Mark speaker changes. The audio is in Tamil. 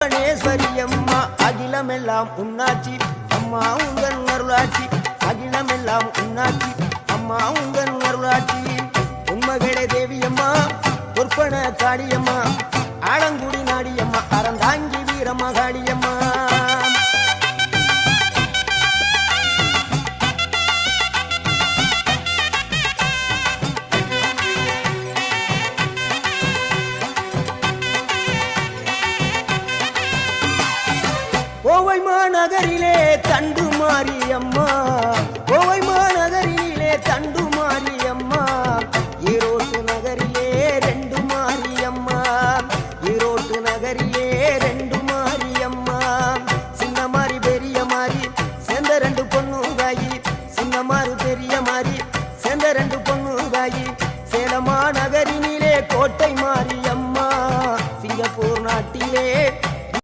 Speaker 1: புவனேஸ்வரி அம்மா அகிலமெல்லாம் உன்னாட்சி அம்மா உங்கள் அருளாட்சி அகிலமெல்லாம் உன்னாட்சி அம்மா உங்கள் அருளாட்சி உண்மகளே தேவியம்மா பொற்பன காளியம்மா ஆலங்குடி நாடியம்மா அறந்தாங்கி வீரம்மா காளியம்மா கோவை மாநகரிலே தண்டு மாரியம்மா கோவை மாநகரிலே தண்டு